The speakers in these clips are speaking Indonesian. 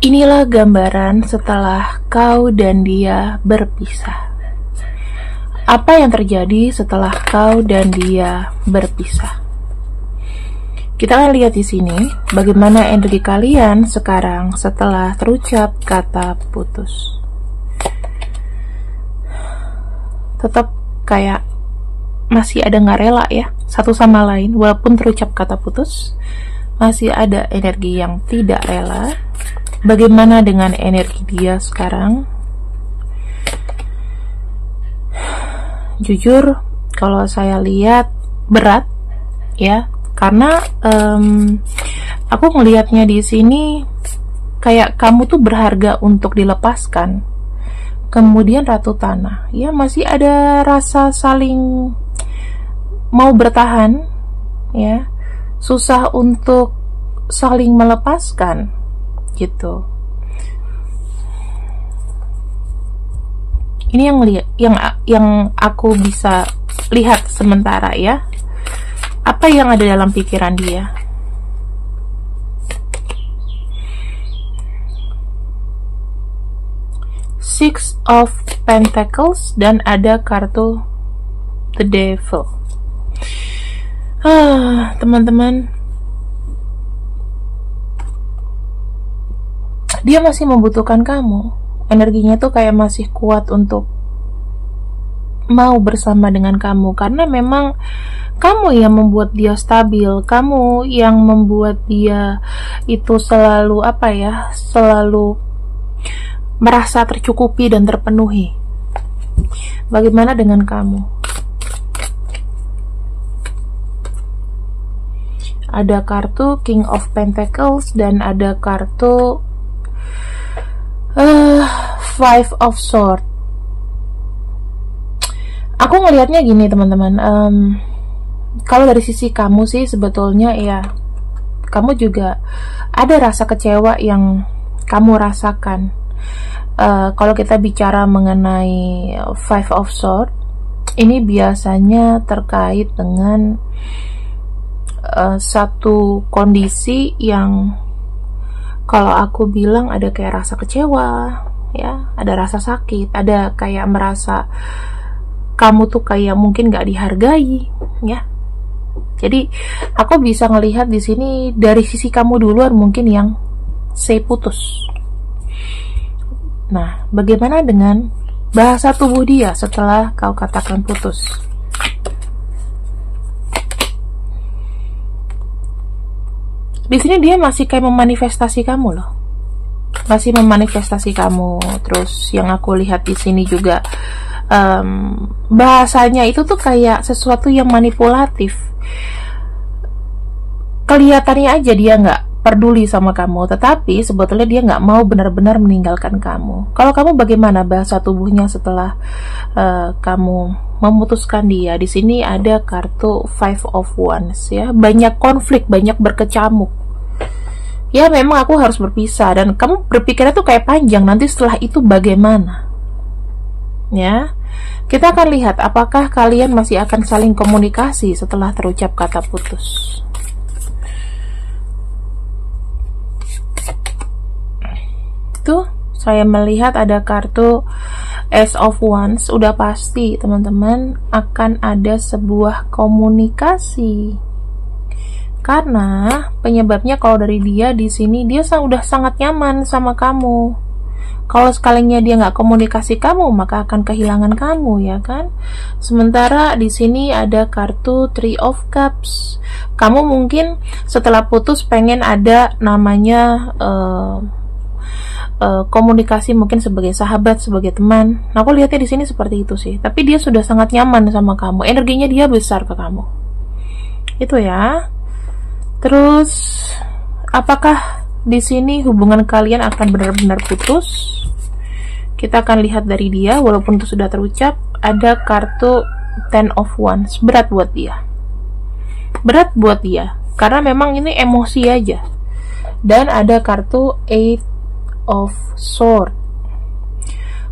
Inilah gambaran setelah kau dan dia berpisah. Apa yang terjadi setelah kau dan dia berpisah? Kita akan lihat di sini bagaimana energi kalian sekarang setelah terucap kata putus. Tetap kayak masih ada nggak rela ya satu sama lain, walaupun terucap kata putus, masih ada energi yang tidak rela. Bagaimana dengan energi dia sekarang? Jujur, kalau saya lihat berat ya, karena aku melihatnya di sini kayak kamu tuh berharga untuk dilepaskan. Kemudian Ratu Tanah, ya masih ada rasa saling mau bertahan, ya susah untuk saling melepaskan. Gitu. Ini yang aku bisa lihat sementara ya. Apa yang ada dalam pikiran dia? Six of Pentacles dan ada kartu The Devil. Teman-teman, dia masih membutuhkan kamu. Energinya tuh kayak masih kuat untuk mau bersama dengan kamu, karena memang kamu yang membuat dia stabil, kamu yang membuat dia itu selalu selalu merasa tercukupi dan terpenuhi. Bagaimana dengan kamu? Ada kartu King of Pentacles dan ada kartu Five of Swords. Aku ngelihatnya gini teman-teman, kalau dari sisi kamu sih sebetulnya ya, kamu juga ada rasa kecewa yang kamu rasakan. Kalau kita bicara mengenai Five of Swords, ini biasanya terkait dengan satu kondisi yang kalau aku bilang ada kayak rasa kecewa, ya, ada rasa sakit, ada kayak merasa kamu tuh kayak mungkin gak dihargai, ya. Jadi aku bisa ngelihat di sini dari sisi kamu duluan mungkin yang say putus. Nah, bagaimana dengan bahasa tubuh dia setelah kau katakan putus? Di sini dia masih kayak memanifestasi kamu loh, masih memanifestasi kamu. Terus yang aku lihat di sini juga bahasanya itu tuh kayak sesuatu yang manipulatif. Kelihatannya aja dia nggak peduli sama kamu, tetapi sebetulnya dia nggak mau benar-benar meninggalkan kamu. Kalau kamu bagaimana bahasa tubuhnya setelah kamu memutuskan dia? Di sini ada kartu Five of Wands ya, banyak konflik, banyak berkecamuk. Ya memang aku harus berpisah, dan kamu berpikirnya tuh kayak panjang, nanti setelah itu bagaimana? Ya, kita akan lihat apakah kalian masih akan saling komunikasi setelah terucap kata putus. Tuh, saya melihat ada kartu Ace of Wands. Udah pasti teman-teman akan ada sebuah komunikasi. Karena penyebabnya kalau dari dia di sini dia udah sangat nyaman sama kamu. Kalau sekalinya dia nggak komunikasi kamu, maka akan kehilangan kamu, ya kan? Sementara di sini ada kartu Three of Cups. Kamu mungkin setelah putus pengen ada namanya komunikasi, mungkin sebagai sahabat, sebagai teman. Nah, aku lihatnya di sini seperti itu sih. Tapi dia sudah sangat nyaman sama kamu. Energinya dia besar ke kamu. Itu ya. Terus, apakah di sini hubungan kalian akan benar-benar putus? Kita akan lihat dari dia, walaupun itu sudah terucap. Ada kartu Ten of Wands. Berat buat dia. Berat buat dia. Karena memang ini emosi aja. Dan ada kartu Eight of Swords.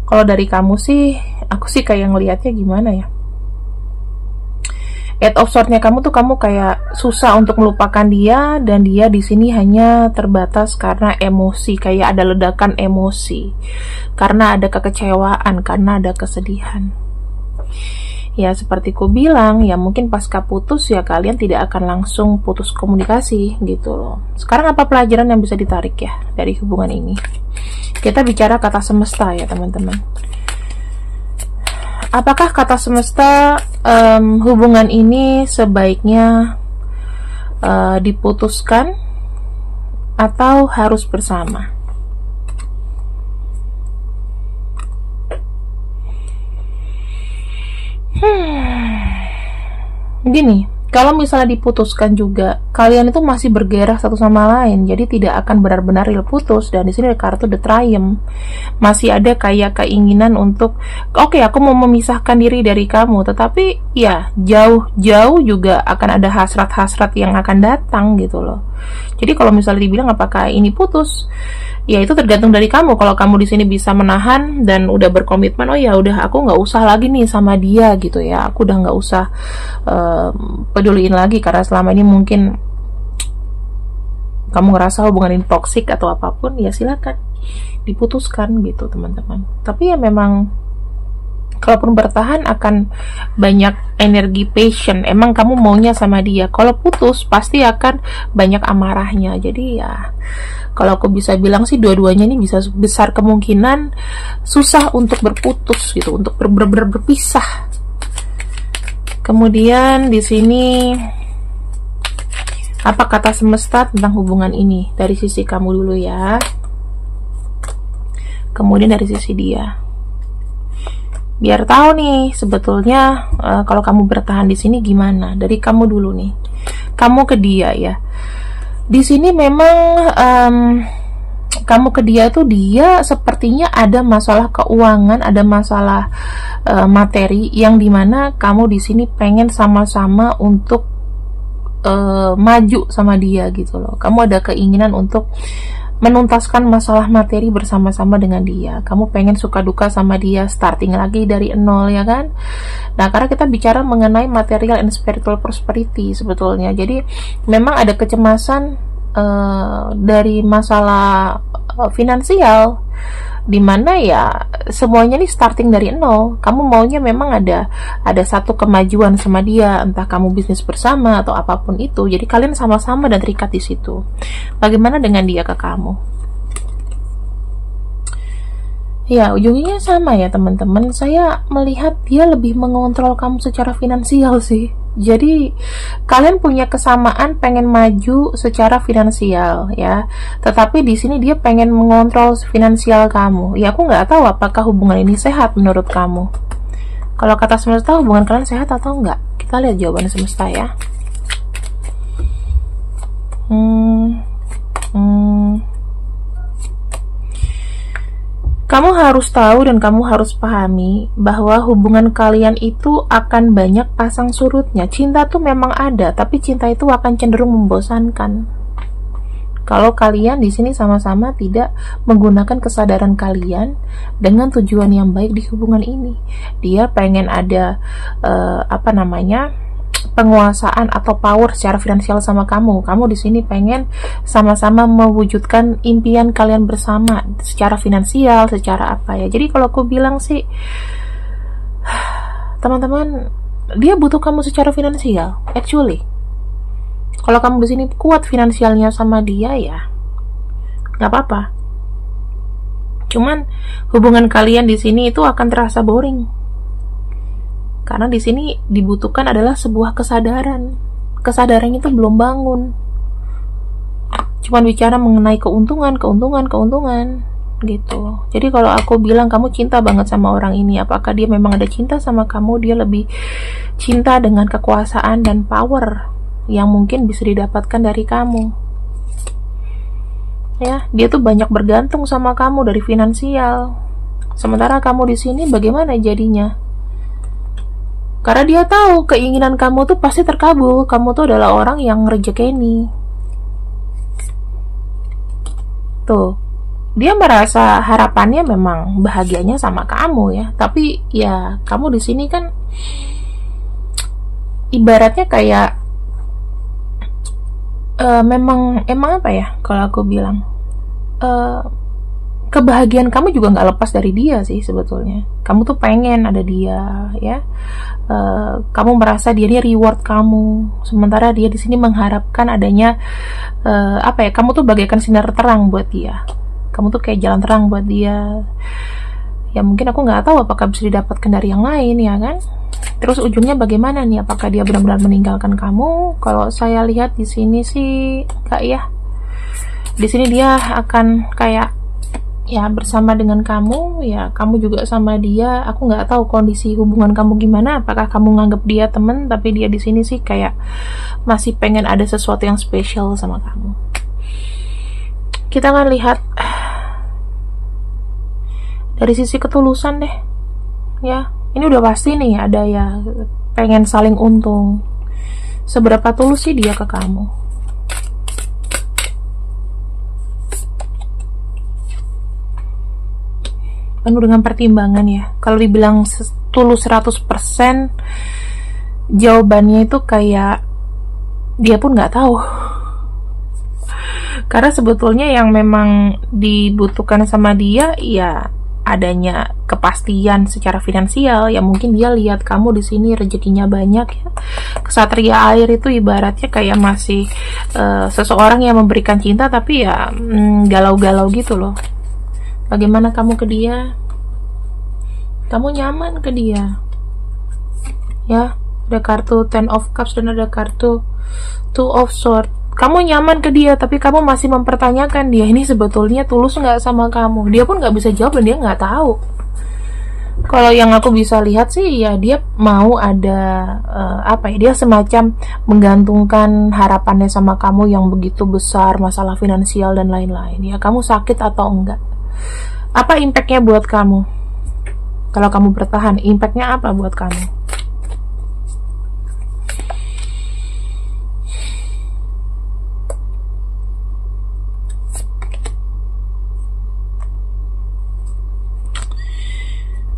Kalau dari kamu sih, aku sih kayak ngelihatnya gimana ya? Eight of Swords-nya kamu tuh, kamu kayak susah untuk melupakan dia, dan dia di sini hanya terbatas karena emosi, kayak ada ledakan emosi, karena ada kekecewaan, karena ada kesedihan. Ya seperti ku bilang, ya mungkin pasca putus ya kalian tidak akan langsung putus komunikasi gitu loh. Sekarang apa pelajaran yang bisa ditarik ya dari hubungan ini? Kita bicara kata semesta ya teman-teman. Apakah kata semesta hubungan ini sebaiknya diputuskan atau harus bersama? Gini, kalau misalnya diputuskan juga, kalian itu masih bergairah satu sama lain, jadi tidak akan benar-benar real putus. Dan di sini ada kartu The Triumph, masih ada kayak keinginan untuk, oke, aku mau memisahkan diri dari kamu, tetapi ya jauh-jauh juga akan ada hasrat-hasrat yang akan datang gitu loh. Jadi kalau misalnya dibilang apakah ini putus, ya itu tergantung dari kamu. Kalau kamu di sini bisa menahan dan udah berkomitmen, oh ya udah, aku nggak usah lagi nih sama dia gitu ya, aku udah nggak usah peduliin lagi karena selama ini mungkin kamu ngerasa hubungan ini toksik atau apapun, ya silakan diputuskan gitu teman-teman. Tapi ya memang kalaupun bertahan akan banyak energi passion, emang kamu maunya sama dia. Kalau putus pasti akan banyak amarahnya. Jadi ya kalau aku bisa bilang sih, dua-duanya ini bisa besar kemungkinan susah untuk berputus gitu, untuk berpisah. Kemudian di sini apa kata semesta tentang hubungan ini dari sisi kamu dulu ya. Kemudian dari sisi dia. Biar tahu nih sebetulnya kalau kamu bertahan di sini gimana. Dari kamu dulu nih. Kamu ke dia ya. Di sini memang kamu ke dia tuh, dia sepertinya ada masalah keuangan, ada masalah materi, yang dimana kamu di sini pengen sama-sama untuk maju sama dia gitu loh. Kamu ada keinginan untuk menuntaskan masalah materi bersama-sama dengan dia. Kamu pengen suka duka sama dia, starting lagi dari nol ya kan. Nah karena kita bicara mengenai material and spiritual prosperity sebetulnya, jadi memang ada kecemasan dari masalah finansial, dimana ya semuanya nih starting dari nol. Kamu maunya memang ada satu kemajuan sama dia, entah kamu bisnis bersama atau apapun itu. Jadi kalian sama-sama dan terikat di situ. Bagaimana dengan dia ke kamu? Ya ujungnya sama ya teman-teman. Saya melihat dia lebih mengontrol kamu secara finansial sih. Jadi kalian punya kesamaan pengen maju secara finansial ya, tetapi di sini dia pengen mengontrol finansial kamu. Ya aku nggak tahu apakah hubungan ini sehat menurut kamu. Kalau kata semesta, hubungan kalian sehat atau enggak? Kita lihat jawaban semesta ya. Kamu harus tahu dan kamu harus pahami bahwa hubungan kalian itu akan banyak pasang surutnya. Cinta tuh memang ada, tapi cinta itu akan cenderung membosankan. Kalau kalian di sini sama-sama tidak menggunakan kesadaran kalian dengan tujuan yang baik di hubungan ini. Dia pengen ada penguasaan atau power secara finansial sama kamu. Kamu di sini pengen sama-sama mewujudkan impian kalian bersama secara finansial, secara apa ya. Jadi kalau aku bilang sih, teman-teman, dia butuh kamu secara finansial. Actually, kalau kamu di sini kuat finansialnya sama dia ya, nggak apa-apa. Cuman hubungan kalian di sini itu akan terasa boring. Karena di sini dibutuhkan adalah sebuah kesadaran. Kesadaran itu belum bangun. Cuman bicara mengenai keuntungan gitu. Jadi kalau aku bilang kamu cinta banget sama orang ini, apakah dia memang ada cinta sama kamu? Dia lebih cinta dengan kekuasaan dan power yang mungkin bisa didapatkan dari kamu. Ya, dia tuh banyak bergantung sama kamu dari finansial. Sementara kamu di sini bagaimana jadinya? Karena dia tahu keinginan kamu tuh pasti terkabul. Kamu tuh adalah orang yang rejekeni. Tuh, dia merasa harapannya memang bahagianya sama kamu ya. Tapi ya kamu di sini kan ibaratnya kayak emang apa ya kalau aku bilang, kebahagiaan kamu juga nggak lepas dari dia sih sebetulnya. Kamu tuh pengen ada dia, ya. Kamu merasa dia ini reward kamu, sementara dia di sini mengharapkan adanya apa ya? Kamu tuh bagaikan sinar terang buat dia. Kamu tuh kayak jalan terang buat dia. Ya mungkin aku nggak tahu apakah bisa didapatkan dari yang lain, ya kan? Terus ujungnya bagaimana nih? Apakah dia benar-benar meninggalkan kamu? Kalau saya lihat di sini sih, enggak ya. Di sini dia akan kayak ya bersama dengan kamu, ya kamu juga sama dia. Aku nggak tahu kondisi hubungan kamu gimana, apakah kamu nganggap dia temen, tapi dia di sini sih kayak masih pengen ada sesuatu yang spesial sama kamu. Kita akan lihat dari sisi ketulusan deh, ya ini udah pasti nih ada ya pengen saling untung. Seberapa tulus sih dia ke kamu? Penuh dengan pertimbangan ya. Kalau dibilang tulus 100%, jawabannya itu kayak dia pun nggak tahu. Karena sebetulnya yang memang dibutuhkan sama dia ya adanya kepastian secara finansial. Ya mungkin dia lihat kamu di sini rezekinya banyak ya. Kesatria air itu ibaratnya kayak masih seseorang yang memberikan cinta tapi ya galau-galau gitu loh. Bagaimana kamu ke dia? Kamu nyaman ke dia? Ya, ada kartu Ten of Cups dan ada kartu Two of Swords. Kamu nyaman ke dia, tapi kamu masih mempertanyakan dia ini sebetulnya tulus nggak sama kamu. Dia pun nggak bisa jawab dan dia nggak tahu. Kalau yang aku bisa lihat sih, ya dia mau ada apa ya? Dia semacam menggantungkan harapannya sama kamu yang begitu besar, masalah finansial dan lain-lain. Ya, kamu sakit atau enggak? Apa impactnya buat kamu? Kalau kamu bertahan, impactnya apa buat kamu?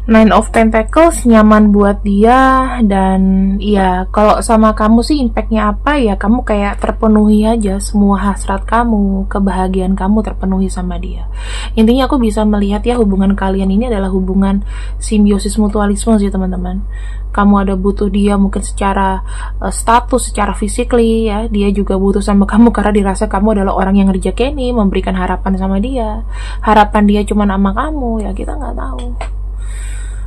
Nine of Pentacles nyaman buat dia, dan ya kalau sama kamu sih impactnya apa ya, kamu kayak terpenuhi aja semua hasrat kamu, kebahagiaan kamu terpenuhi sama dia. Intinya aku bisa melihat ya hubungan kalian ini adalah hubungan simbiosis mutualisme sih teman-teman. Kamu ada butuh dia mungkin secara status, secara physically ya, dia juga butuh sama kamu karena dirasa kamu adalah orang yang rezeki, memberikan harapan sama dia. Harapan dia cuma sama kamu, ya kita nggak tahu.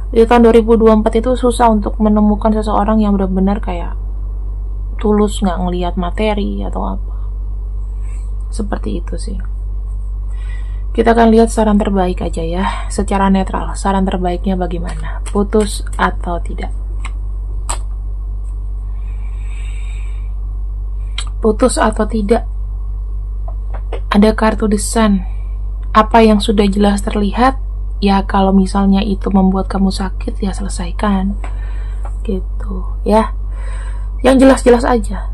Di tahun 2024 itu susah untuk menemukan seseorang yang benar-benar kayak tulus, nggak ngelihat materi atau apa. Seperti itu sih. Kita akan lihat saran terbaik aja ya, secara netral. Saran terbaiknya bagaimana? Putus atau tidak? Putus atau tidak? Ada kartu The Sun. Apa yang sudah jelas terlihat, ya kalau misalnya itu membuat kamu sakit, ya selesaikan gitu ya, yang jelas-jelas aja.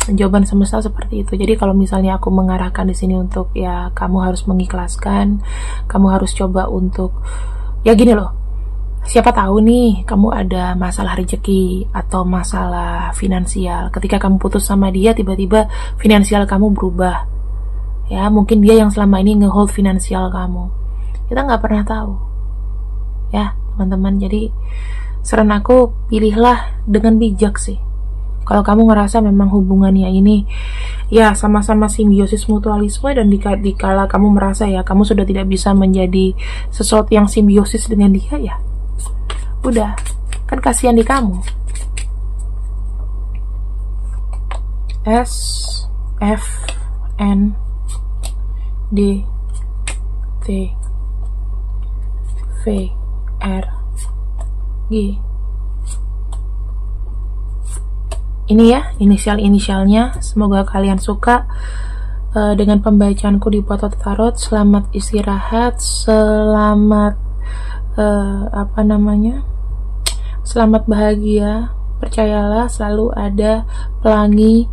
Jawaban semesta seperti itu. Jadi kalau misalnya aku mengarahkan di sini untuk ya kamu harus mengikhlaskan, kamu harus coba untuk ya gini loh, siapa tahu nih kamu ada masalah rezeki atau masalah finansial. Ketika kamu putus sama dia, tiba-tiba finansial kamu berubah ya, mungkin dia yang selama ini ngehold finansial kamu. Kita nggak pernah tahu ya teman-teman. Jadi saran aku, pilihlah dengan bijak sih. Kalau kamu ngerasa memang hubungannya ini ya sama-sama simbiosis mutualisme, dan dikala kamu merasa ya kamu sudah tidak bisa menjadi sesuatu yang simbiosis dengan dia, ya udah, kan kasihan di kamu. S F N D T V R G. Ini ya inisialnya. Semoga kalian suka dengan pembacaanku di Pot Tarot. Selamat istirahat, selamat selamat bahagia. Percayalah selalu ada pelangi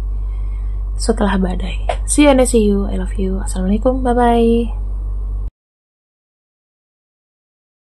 setelah badai. See you and see you. I love you. Assalamualaikum. Bye bye.